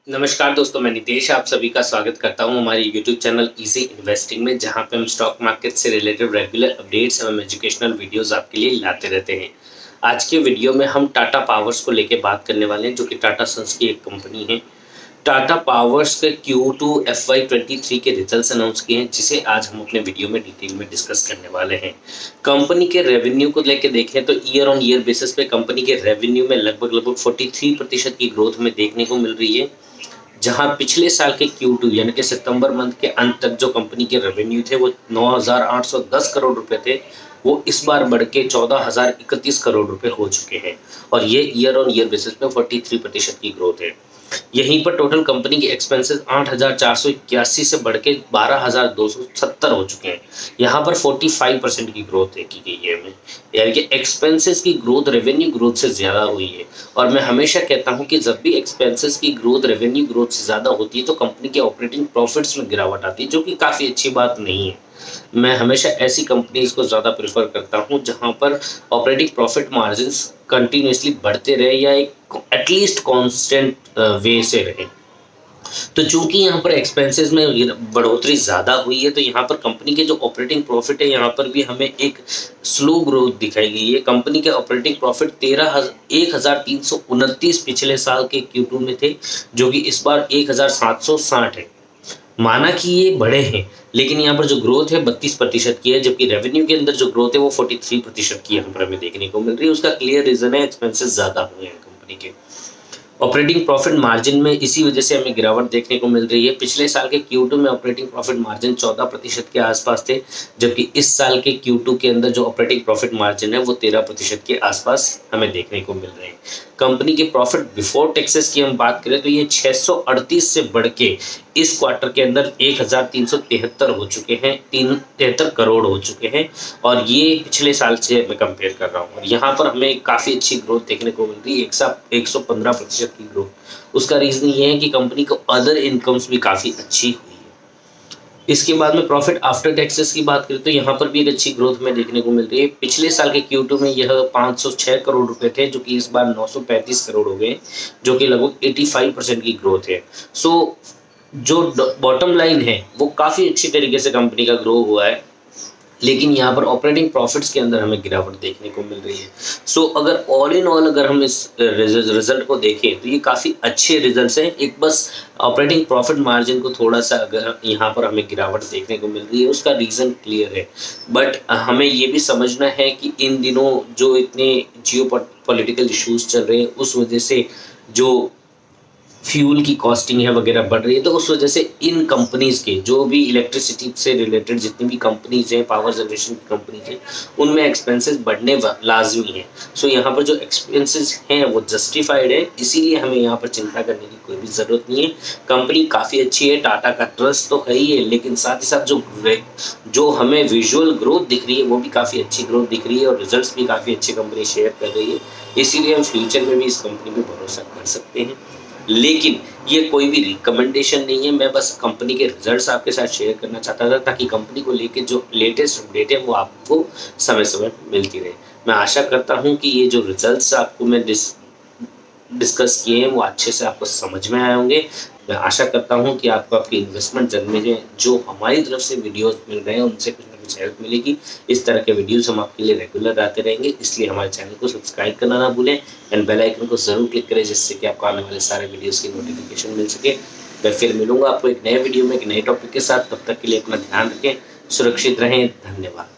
नमस्कार दोस्तों, मैं नितेश आप सभी का स्वागत करता हूं हमारे YouTube चैनल इजी इन्वेस्टिंग में, जहां पे हम स्टॉक मार्केट से रिलेटेड रेगुलर अपडेट्स एवं एजुकेशनल वीडियोस आपके लिए लाते रहते हैं। आज के वीडियो में हम टाटा पावर्स को लेकर बात करने वाले हैं, जो कि टाटा सन्स की एक कंपनी है। टाटा पावर्स के Q2 FY23 के रिजल्ट्स अनाउंस किए हैं, जिसे आज हम अपने वीडियो में डिटेल में डिस्कस करने वाले हैं। कंपनी के रेवेन्यू को लेकर देखें तो ईयर ऑन ईयर बेसिस पे कंपनी के रेवेन्यू में लगभग 43% की ग्रोथ में देखने को मिल रही है, जहां पिछले साल के Q2 यानी कि सितंबर मंथ के अंत तक जो कंपनी के रेवेन्यू थे वो 9,810 करोड़ रुपए थे, वो इस बार बढ़ के 14,031 करोड़ रुपए हो चुके हैं और ये ईयर ऑन ईयर बेसिस पे 43% की ग्रोथ है। यहीं पर टोटल कंपनी के एक्सपेंसेस 8,481 से बढ़ के 12,270 हो चुके हैं। यहाँ पर 45% की ग्रोथ देखी गई है हमें, यानी कि एक्सपेंसेस की ग्रोथ रेवेन्यू ग्रोथ से ज़्यादा हुई है। और मैं हमेशा कहता हूँ कि जब भी एक्सपेंसेस की ग्रोथ रेवेन्यू ग्रोथ से ज़्यादा होती है तो कंपनी के ऑपरेटिंग प्रॉफिट्स में गिरावट आती है, जो कि काफ़ी अच्छी बात नहीं है। मैं हमेशा ऐसी कंपनीज को ज़्यादा प्रेफर करता हूँ जहाँ पर ऑपरेटिंग प्रॉफिट मार्जिन्स कंटिन्यूसली बढ़ते रहे या एक एटलीस्ट कांस्टेंट वे से रहे। तो चूंकि यहाँ पर एक्सपेंसेस में बढ़ोतरी ज़्यादा हुई है, तो यहाँ पर कंपनी के जो ऑपरेटिंग प्रॉफिट है यहाँ पर भी हमें एक स्लो ग्रोथ दिखाई गई है। कंपनी के ऑपरेटिंग प्रॉफिट 1,329 पिछले साल के Q2 में थे, जो कि इस बार 1,760 है। माना कि ये बड़े हैं, लेकिन यहाँ पर जो ग्रोथ है 32% की है, जबकि रेवेन्यू के अंदर जो ग्रोथ है वो 43% की यहाँ पर हमें देखने को मिल रही है। उसका क्लियर रीजन है एक्सपेंसेस ज़्यादा हुए हैं कंपनी के। ऑपरेटिंग प्रॉफिट मार्जिन में इसी वजह से हमें गिरावट देखने को मिल रही है। पिछले साल के Q2 में ऑपरेटिंग प्रॉफिट मार्जिन 14% के आसपास थे, जबकि इस साल के Q2 के अंदर जो ऑपरेटिंग प्रॉफिट मार्जिन है वो 13% के आसपास हमें देखने को मिल रहे हैं। कंपनी के प्रॉफिट बिफोर टैक्सेस की हम बात करें तो ये 638 से बढ़ के इस क्वार्टर के अंदर 1,373 हो चुके हैं, 73 करोड़ हो चुके हैं, और ये पिछले साल से मैं कंपेयर कर रहा हूँ। और यहाँ पर हमें काफ़ी अच्छी ग्रोथ देखने को मिल रही है, 115% की ग्रोथ। उसका रीज़न ये है कि कंपनी को अदर इनकम्स भी काफ़ी अच्छी हुई है। इसके बाद में प्रॉफिट आफ्टर टैक्सेस की बात करें तो यहाँ पर भी एक अच्छी ग्रोथ में देखने को मिल रही है। पिछले साल के Q2 में यह 506 करोड़ रुपए थे, जो कि इस बार 935 करोड़ हो गए, जो कि लगभग 85% की ग्रोथ है। सो जो बॉटम लाइन है वो काफ़ी अच्छी तरीके से कंपनी का ग्रो हुआ है, लेकिन यहाँ पर ऑपरेटिंग प्रॉफिट्स के अंदर हमें गिरावट देखने को मिल रही है। सो अगर ऑल इन ऑल अगर हम इस रिजल्ट को देखें तो ये काफ़ी अच्छे रिजल्ट्स हैं। एक बस ऑपरेटिंग प्रॉफिट मार्जिन को थोड़ा सा अगर यहाँ पर हमें गिरावट देखने को मिल रही है, उसका रीज़न क्लियर है। बट हमें ये भी समझना है कि इन दिनों जो इतने जियोपॉलिटिकल इश्यूज चल रहे हैं, उस वजह से जो फ्यूल की कॉस्टिंग है वगैरह बढ़ रही है, तो उस वजह से इन कंपनीज़ के जो भी इलेक्ट्रिसिटी से रिलेटेड जितनी भी कंपनीज़ हैं, पावर जनरेशन की कंपनीज हैं, उनमें एक्सपेंसेस बढ़ने लाजमी हैं। सो यहाँ पर जो एक्सपेंसेस हैं वो जस्टिफाइड है, इसीलिए हमें यहाँ पर चिंता करने की कोई भी ज़रूरत नहीं है। कंपनी काफ़ी अच्छी है, टाटा का ट्रस्ट तो है ही है, लेकिन साथ ही साथ जो हमें विजुअल ग्रोथ दिख रही है वो भी काफ़ी अच्छी ग्रोथ दिख रही है, और रिजल्ट्स भी काफ़ी अच्छी कंपनी शेयर कर रही है। इसीलिए हम फ्यूचर में भी इस कंपनी पर भरोसा कर सकते हैं। लेकिन ये कोई भी रिकमेंडेशन नहीं है, मैं बस कंपनी के रिजल्ट्स आपके साथ शेयर करना चाहता था, ताकि कंपनी को लेके जो लेटेस्ट अपडेट है वो आपको समय समय मिलती रहे। मैं आशा करता हूँ कि ये जो रिजल्ट्स आपको मैं डिस्कस किए हैं वो अच्छे से आपको समझ में आए होंगे। मैं आशा करता हूँ कि आपको आपकी इन्वेस्टमेंट जर्नी में जो हमारी तरफ से वीडियोस मिल रहे हैं उनसे कुछ ना कुछ हेल्प मिलेगी। इस तरह के वीडियोस हम आपके लिए रेगुलर आते रहेंगे, इसलिए हमारे चैनल को सब्सक्राइब करना ना भूलें एंड बेल आइकन को ज़रूर क्लिक करें, जिससे कि आपको आने वाले सारे वीडियोज़ की नोटिफिकेशन मिल सके। मैं फिर मिलूँगा आपको एक नए वीडियो में एक नए टॉपिक के साथ। तब तक के लिए अपना ध्यान रखें, सुरक्षित रहें। धन्यवाद।